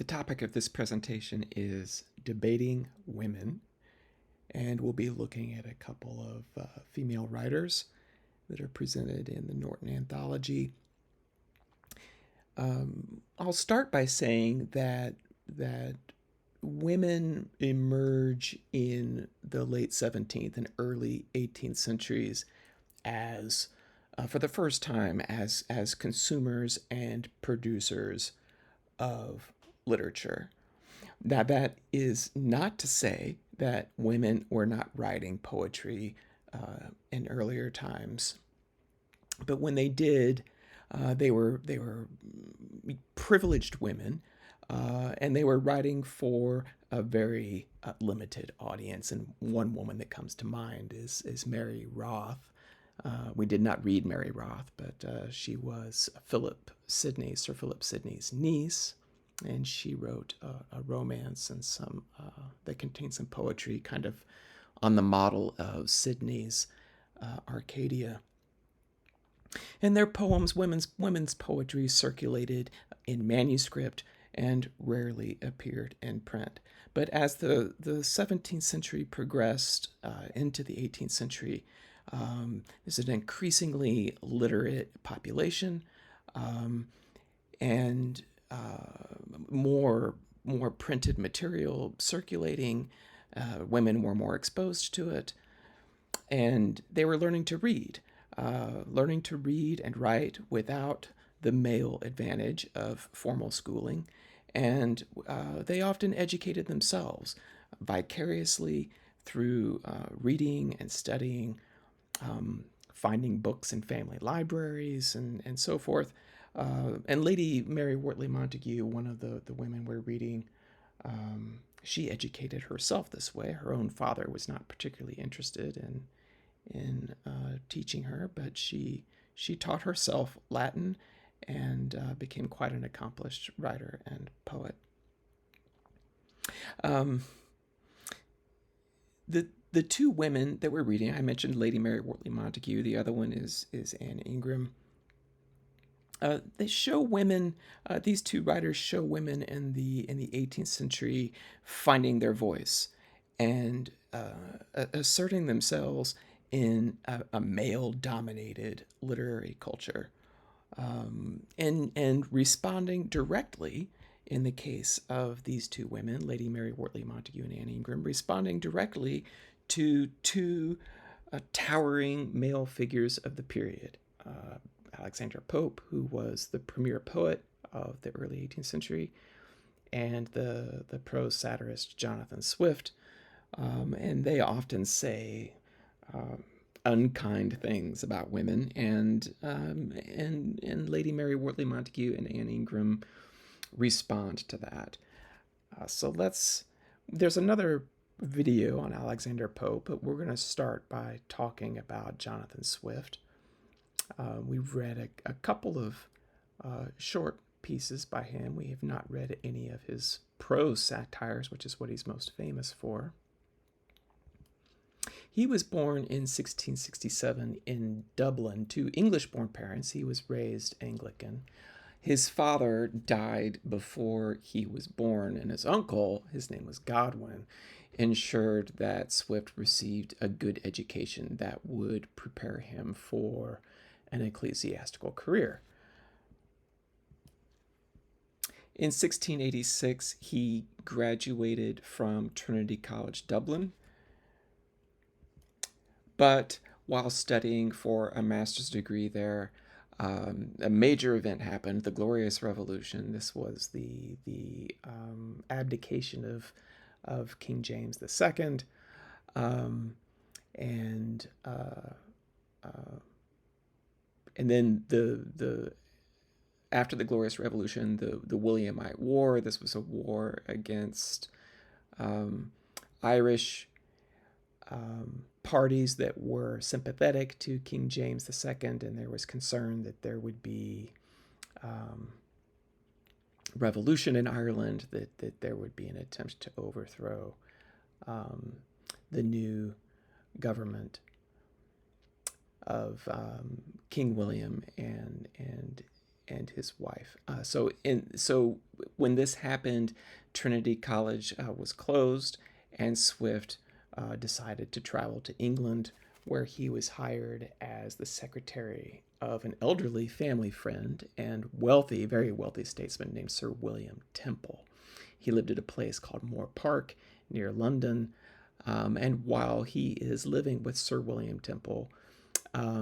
The topic of this presentation is debating women, and we'll be looking at a couple of female writers that are presented in the Norton Anthology. I'll start by saying that women emerge in the late 17th and early 18th centuries as, for the first time, as consumers and producers of literature. Now, that is not to say that women were not writing poetry in earlier times, but when they did, they were privileged women, and they were writing for a very limited audience. And one woman that comes to mind is Mary Roth. We did not read Mary Roth, but she was Sir Philip Sidney's niece, and she wrote a romance and some that contained some poetry, kind of on the model of Sidney's Arcadia. And their poems, women's poetry, circulated in manuscript and rarely appeared in print. But as the 17th century progressed into the 18th century, there's an increasingly literate population, and more printed material circulating. Women were more exposed to it, and they were learning to read and write without the male advantage of formal schooling. And they often educated themselves vicariously through reading and studying, finding books in family libraries, and so forth. And Lady Mary Wortley Montagu, one of the women we're reading, she educated herself this way. Her own father was not particularly interested in teaching her, but she taught herself Latin and became quite an accomplished writer and poet. The two women that we're reading, I mentioned Lady Mary Wortley Montagu. The other one is Anne Ingram. They show women. These two writers show women in the 18th century finding their voice and asserting themselves in a male-dominated literary culture, and responding directly. In the case of these two women, Lady Mary Wortley Montagu and Anne Ingram, responding directly to two towering male figures of the period. Alexander Pope, who was the premier poet of the early 18th century, and the prose satirist Jonathan Swift. And they often say unkind things about women, and Lady Mary Wortley Montagu and Anne Ingram respond to that. There's another video on Alexander Pope, but we're going to start by talking about Jonathan Swift. We've read a couple of short pieces by him. We have not read any of his prose satires, which is what he's most famous for. He was born in 1667 in Dublin to English-born parents. He was raised Anglican. His father died before he was born, and his uncle, his name was Godwin, ensured that Swift received a good education that would prepare him for an ecclesiastical career. In 1686, he graduated from Trinity College, Dublin. But while studying for a master's degree there, a major event happened, the Glorious Revolution. This was the abdication of King James II, and then the after the Glorious Revolution, the Williamite War. This was a war against Irish parties that were sympathetic to King James II, and there was concern that there would be revolution in Ireland, that there would be an attempt to overthrow the new government of King William and and his wife. So when this happened, Trinity College was closed, and Swift decided to travel to England, where he was hired as the secretary of an elderly family friend and wealthy, very wealthy statesman named Sir William Temple. He lived at a place called Moor Park near London. And while he is living with Sir William Temple,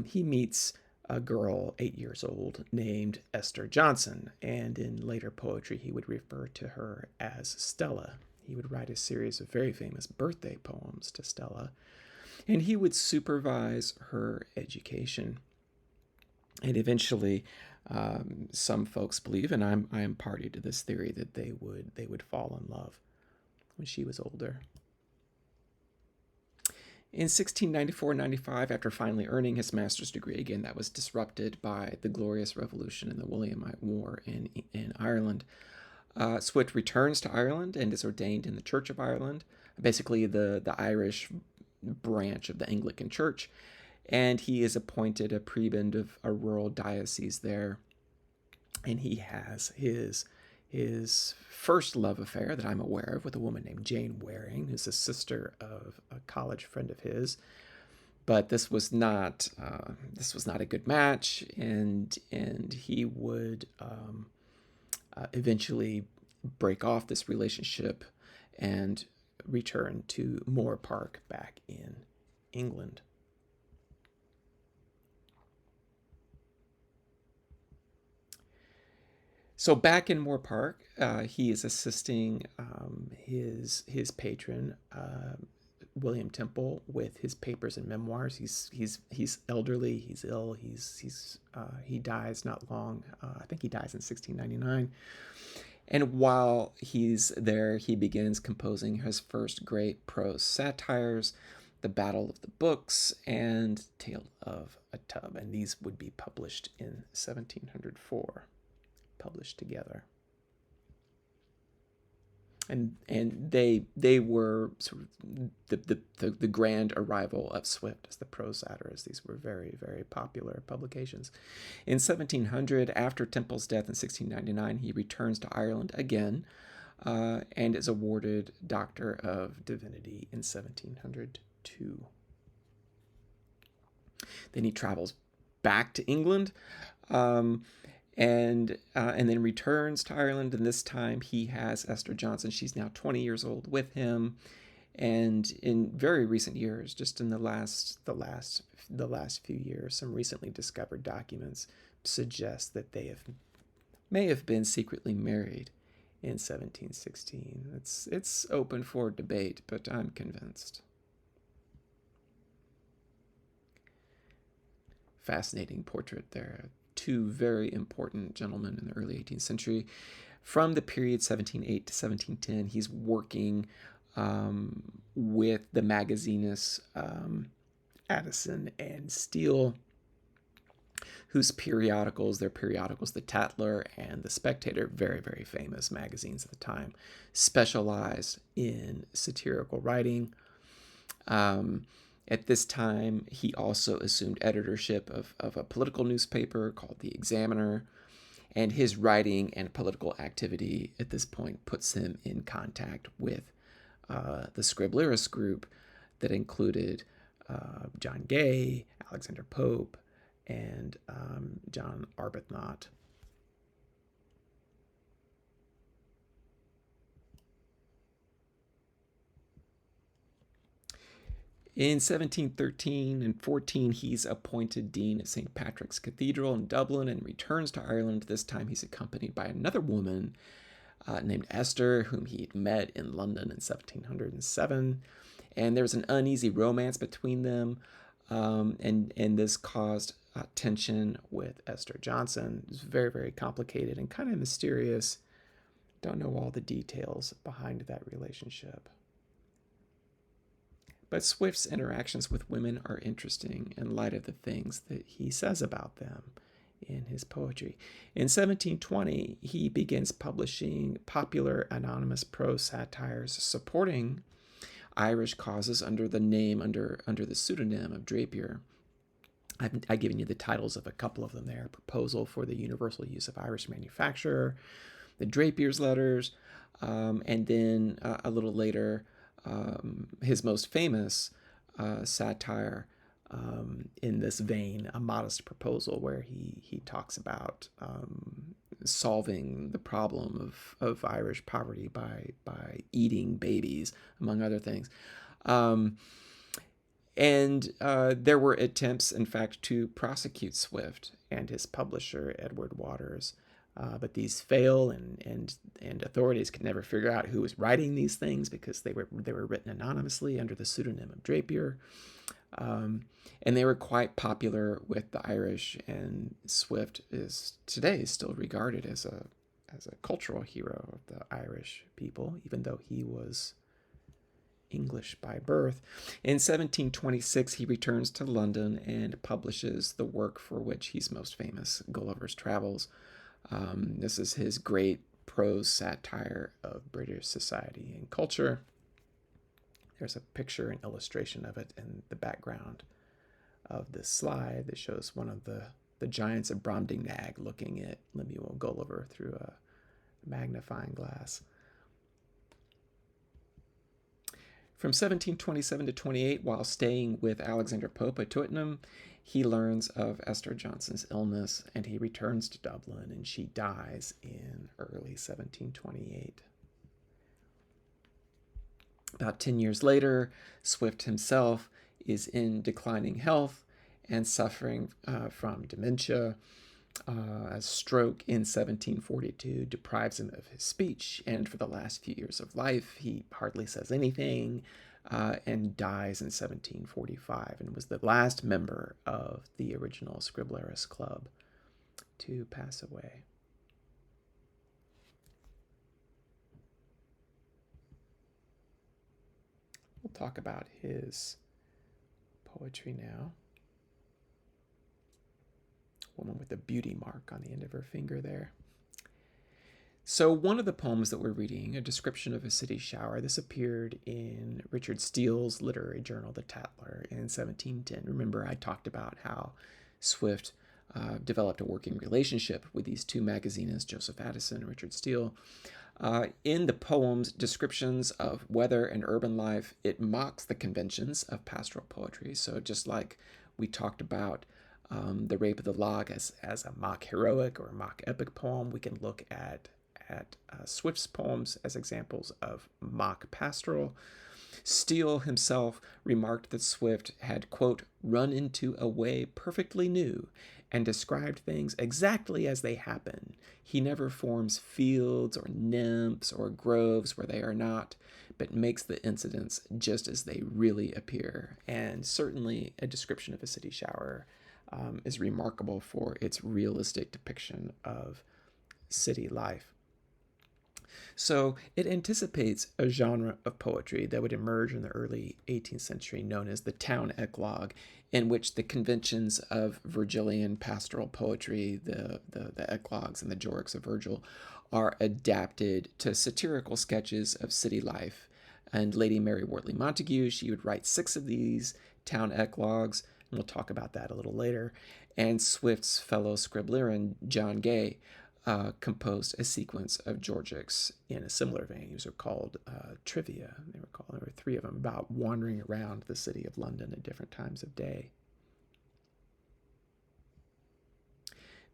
he meets a girl 8 years old named Esther Johnson. And in later poetry, he would refer to her as Stella. He would write a series of very famous birthday poems to Stella. And he would supervise her education. And eventually, some folks believe, and I am party to this theory, that they would fall in love when she was older. In 1694-95, after finally earning his master's degree, again, that was disrupted by the Glorious Revolution and the Williamite War in Ireland, Swift returns to Ireland and is ordained in the Church of Ireland, basically the Irish branch of the Anglican Church, and he is appointed a prebend of a rural diocese there, and he has his first love affair that I'm aware of with a woman named Jane Waring, who's a sister of a college friend of his. But this was not a good match, and he would eventually break off this relationship and return to Moor Park back in England. So back in Moor Park, he is assisting his patron, William Temple, with his papers and memoirs. He's elderly. He's ill. He dies not long. I think he dies in 1699. And while he's there, he begins composing his first great prose satires, The Battle of the Books and Tale of a Tub. And these would be published in 1704, published together. And they were sort of the grand arrival of Swift as the prose satirist. These were very, very popular publications. In 1700, after Temple's death in 1699, he returns to Ireland again and is awarded Doctor of Divinity in 1702. Then he travels back to England, and then returns to Ireland, and this time he has Esther Johnson. She's now 20 years old with him, and in very recent years, just in the last few years, some recently discovered documents suggest that they may have been secretly married in 1716. It's open for debate, but I'm convinced. Fascinating portrait there. Two very important gentlemen in the early 18th century. From the period 1708 to 1710, he's working with the magazinists Addison and Steele, whose periodicals, the Tatler and the Spectator, very, very famous magazines at the time, specialized in satirical writing. At this time, he also assumed editorship of a political newspaper called The Examiner, and his writing and political activity at this point puts him in contact with the Scriblerus group that included John Gay, Alexander Pope, and John Arbuthnot. In 1713 and 14, he's appointed dean of St. Patrick's Cathedral in Dublin and returns to Ireland. This time he's accompanied by another woman named Esther, whom he'd met in London in 1707. And there was an uneasy romance between them, and this caused tension with Esther Johnson. It was very, very complicated and kind of mysterious. Don't know all the details behind that relationship. But Swift's interactions with women are interesting in light of the things that he says about them in his poetry. In 1720, he begins publishing popular anonymous prose satires supporting Irish causes under the pseudonym of Drapier. I've given you the titles of a couple of them there: Proposal for the Universal Use of Irish Manufacture, the Drapier's Letters, and then a little later, his most famous satire in this vein, A Modest Proposal, where he talks about solving the problem of Irish poverty by eating babies, among other things. And there were attempts, in fact, to prosecute Swift and his publisher, Edward Waters. But these fail, and authorities could never figure out who was writing these things because they were written anonymously under the pseudonym of Drapier. And they were quite popular with the Irish, and Swift is today still regarded as a cultural hero of the Irish people, even though he was English by birth. In 1726, he returns to London and publishes the work for which he's most famous, Gulliver's Travels. This is his great prose satire of British society and culture. There's a picture and illustration of it in the background of this slide that shows one of the giants of Brobdingnag looking at Lemuel Gulliver through a magnifying glass. From 1727 to 28, while staying with Alexander Pope at Twickenham, he learns of Esther Johnson's illness, and he returns to Dublin, and she dies in early 1728. About 10 years later, Swift himself is in declining health and suffering from dementia. A stroke in 1742 deprives him of his speech, and for the last few years of life, he hardly says anything, and dies in 1745, and was the last member of the original Scriblerus Club to pass away. We'll talk about his poetry now. Woman with a beauty mark on the end of her finger there. So one of the poems that we're reading, A Description of a City Shower, this appeared in Richard Steele's literary journal, The Tatler, in 1710. Remember, I talked about how Swift developed a working relationship with these two magazinists, Joseph Addison and Richard Steele. In the poem's descriptions of weather and urban life, it mocks the conventions of pastoral poetry. So just like we talked about The Rape of the Lock as a mock heroic or mock epic poem, we can look at Swift's poems as examples of mock pastoral. Steele himself remarked that Swift had, quote, run into a way perfectly new and described things exactly as they happen. He never forms fields or nymphs or groves where they are not, but makes the incidents just as they really appear. And certainly A Description of a City Shower is remarkable for its realistic depiction of city life. So it anticipates a genre of poetry that would emerge in the early 18th century known as the town eclogue, in which the conventions of Virgilian pastoral poetry, the eclogues and the Georgics of Virgil, are adapted to satirical sketches of city life. And Lady Mary Wortley Montagu, she would write 6 of these town eclogues, and we'll talk about that a little later. And Swift's fellow scribbler, John Gay, composed a sequence of Georgics in a similar vein. These are called trivia. There were 3 of them about wandering around the city of London at different times of day.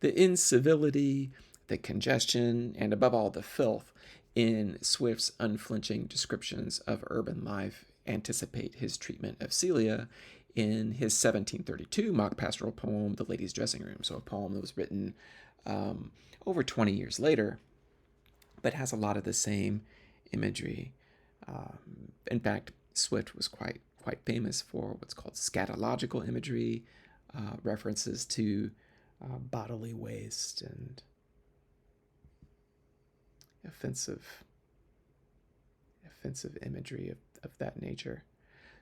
The incivility, the congestion, and above all the filth in Swift's unflinching descriptions of urban life anticipate his treatment of Celia in his 1732 mock pastoral poem, The Lady's Dressing Room. So a poem that was written over 20 years later, but has a lot of the same imagery. In fact, Swift was quite famous for what's called scatological imagery, references to bodily waste and offensive imagery of that nature.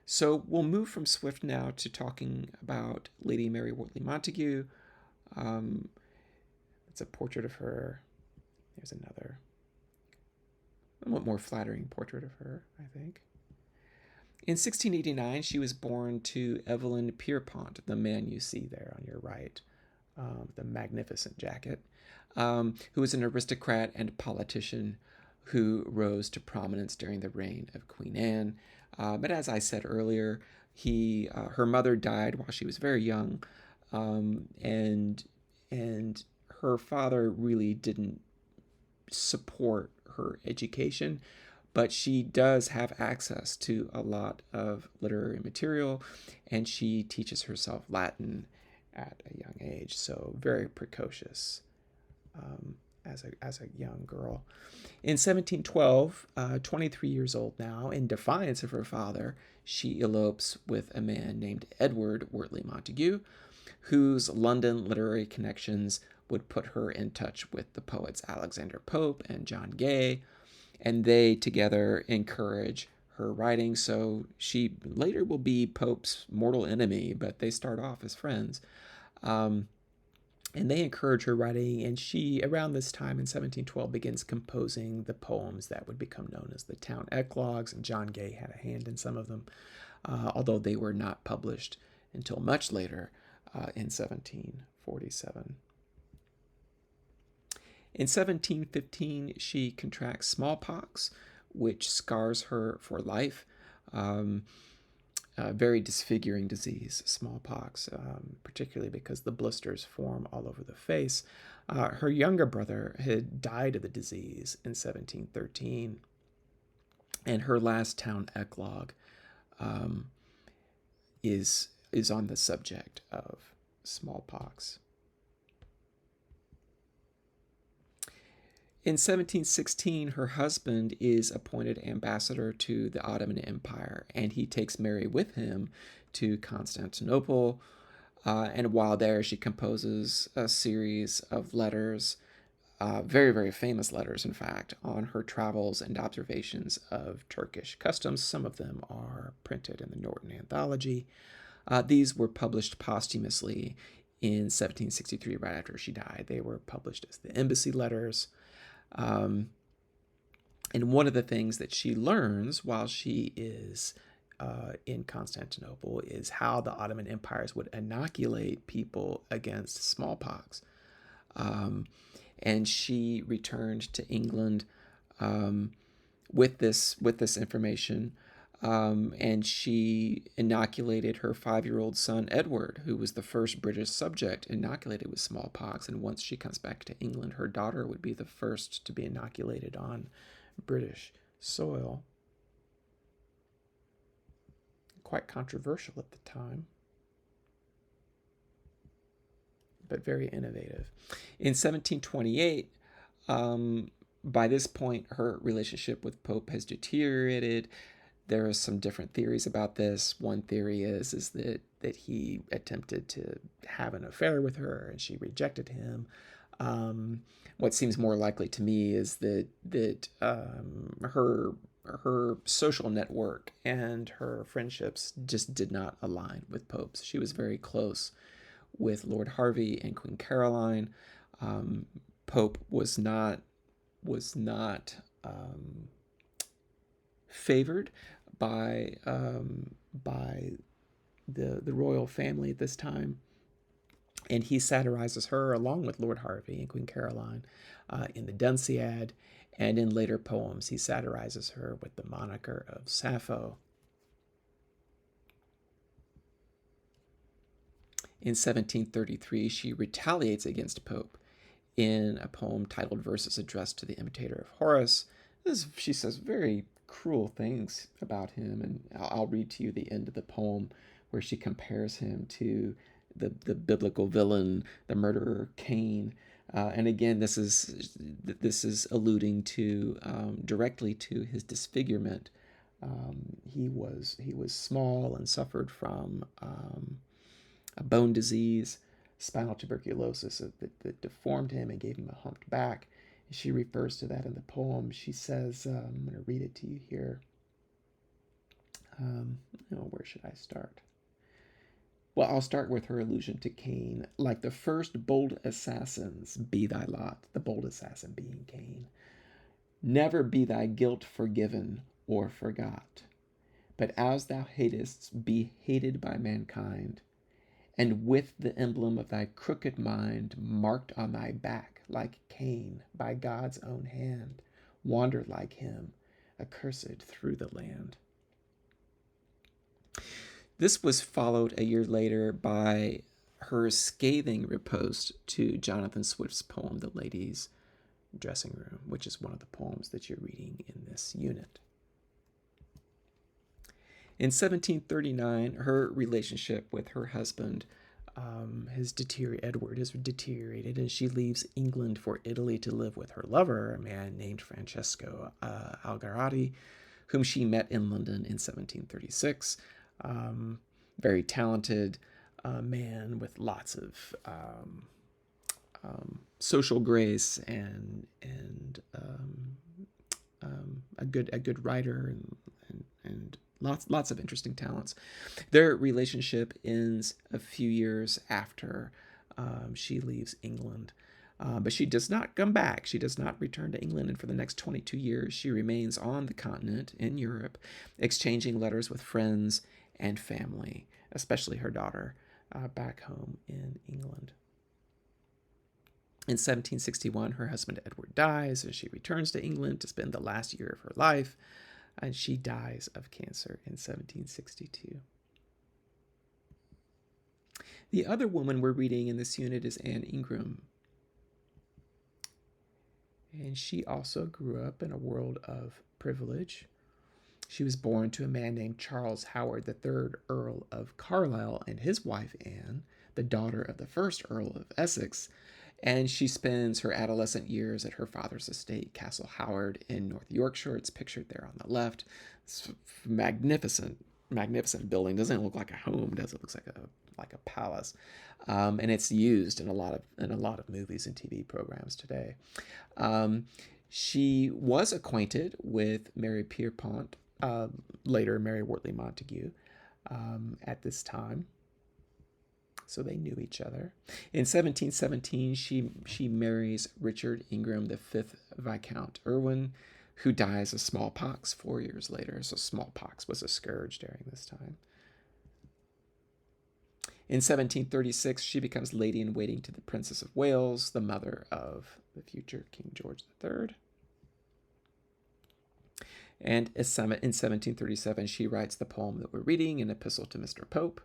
So we'll move from Swift now to talking about Lady Mary Wortley Montagu. It's a portrait of her. There's another, somewhat more flattering portrait of her, I think. In 1689, she was born to Evelyn Pierpont, the man you see there on your right, the magnificent jacket, who was an aristocrat and politician who rose to prominence during the reign of Queen Anne. But as I said earlier, her mother died while she was very young, and her father really didn't support her education, but she does have access to a lot of literary material, and she teaches herself Latin at a young age, so very precocious as a young girl. In 1712, 23 years old now, in defiance of her father, she elopes with a man named Edward Wortley Montagu, whose London literary connections would put her in touch with the poets Alexander Pope and John Gay, and they together encourage her writing. So she later will be Pope's mortal enemy, but they start off as friends. And they encourage her writing, and she, around this time in 1712, begins composing the poems that would become known as the Town Eclogues, and John Gay had a hand in some of them, although they were not published until much later in 1747. In 1715, she contracts smallpox, which scars her for life. A very disfiguring disease, smallpox, particularly because the blisters form all over the face. Her younger brother had died of the disease in 1713, and her last town eclogue is on the subject of smallpox. In 1716, her husband is appointed ambassador to the Ottoman Empire, and he takes Mary with him to Constantinople. And while there, she composes a series of letters, very, very famous letters, in fact, on her travels and observations of Turkish customs. Some of them are printed in the Norton Anthology. These were published posthumously in 1763, right after she died. They were published as the embassy letters. And one of the things that she learns while she is in Constantinople is how the Ottoman empires would inoculate people against smallpox. And she returned to England with this information, and she inoculated her 5-year-old son, Edward, who was the first British subject inoculated with smallpox. And once she comes back to England, her daughter would be the first to be inoculated on British soil. Quite controversial at the time, but very innovative. In 1728, by this point, her relationship with Pope has deteriorated. There are some different theories about this. One theory is that he attempted to have an affair with her and she rejected him. What seems more likely to me is that her social network and her friendships just did not align with Pope's. She was very close with Lord Hervey and Queen Caroline. Pope was not favored by the royal family at this time, and he satirizes her along with Lord Hervey and Queen Caroline in the Dunciad, and in later poems he satirizes her with the moniker of Sappho. In 1733, she retaliates against Pope in a poem titled Verses Addressed to the Imitator of Horace. She says very cruel things about him, and I'll read to you the end of the poem where she compares him to the biblical villain, the murderer Cain. And again, this is alluding to directly to his disfigurement. He was small and suffered from a bone disease, spinal tuberculosis, that deformed him and gave him a humped back. She refers to that in the poem. She says, I'm going to read it to you here. Where should I start? Well, I'll start with her allusion to Cain. Like the first bold assassins be thy lot, the bold assassin being Cain. Never be thy guilt forgiven or forgot. But as thou hatest, be hated by mankind, and with the emblem of thy crooked mind marked on thy back, like Cain, by God's own hand, wander like him, accursed through the land. This was followed a year later by her scathing riposte to Jonathan Swift's poem, The Lady's Dressing Room, which is one of the poems that you're reading in this unit. In 1739, her relationship with her husband Edward has deteriorated, and she leaves England for Italy to live with her lover, a man named Francesco Algarotti, whom she met in London in 1736. Very talented man with lots of social grace and a good writer and lots of interesting talents. Their relationship ends a few years after she leaves England. But she does not come back. She does not return to England. And for the next 22 years, she remains on the continent in Europe, exchanging letters with friends and family, especially her daughter, back home in England. In 1761, her husband Edward dies, and she returns to England to spend the last year of her life, and she dies of cancer in 1762. The other woman we're reading in this unit is Anne Ingram. And she also grew up in a world of privilege. She was born to a man named Charles Howard III, Earl of Carlisle, and his wife Anne, the daughter of the first Earl of Essex. And she spends her adolescent years at her father's estate, Castle Howard, in North Yorkshire. It's pictured there on the left. It's a magnificent building. Doesn't look like a home, does it? Looks like a palace, and it's used in a lot of movies and TV programs today. She was acquainted with Mary Pierpont, later Mary Wortley Montagu, at this time. So they knew each other. In 1717, she marries Richard Ingram, the 5th Viscount Irwin, who dies of smallpox 4 years later. So smallpox was a scourge during this time. In 1736, she becomes lady-in-waiting to the Princess of Wales, the mother of the future King George III. And in 1737, she writes the poem that we're reading, An Epistle to Mr. Pope,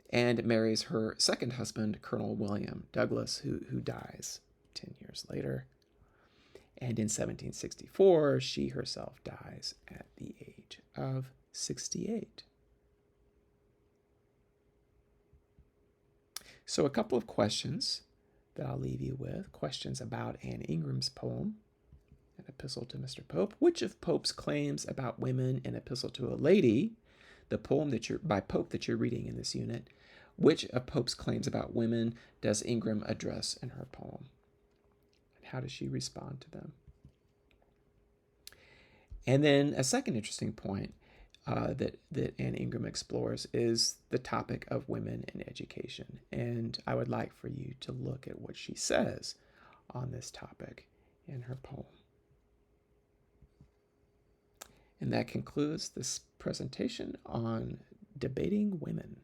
and marries her second husband, Colonel William Douglas, who dies 10 years later. And in 1764, she herself dies at the age of 68. So a couple of questions that I'll leave you with. Questions about Anne Ingram's poem, An Epistle to Mr. Pope. Which of Pope's claims about women in Epistle to a Lady, the poem by Pope that you're reading in this unit, which of Pope's claims about women does Ingram address in her poem? And how does she respond to them? And then a second interesting point that Anne Ingram explores is the topic of women in education. And I would like for you to look at what she says on this topic in her poem. And that concludes this presentation on debating women.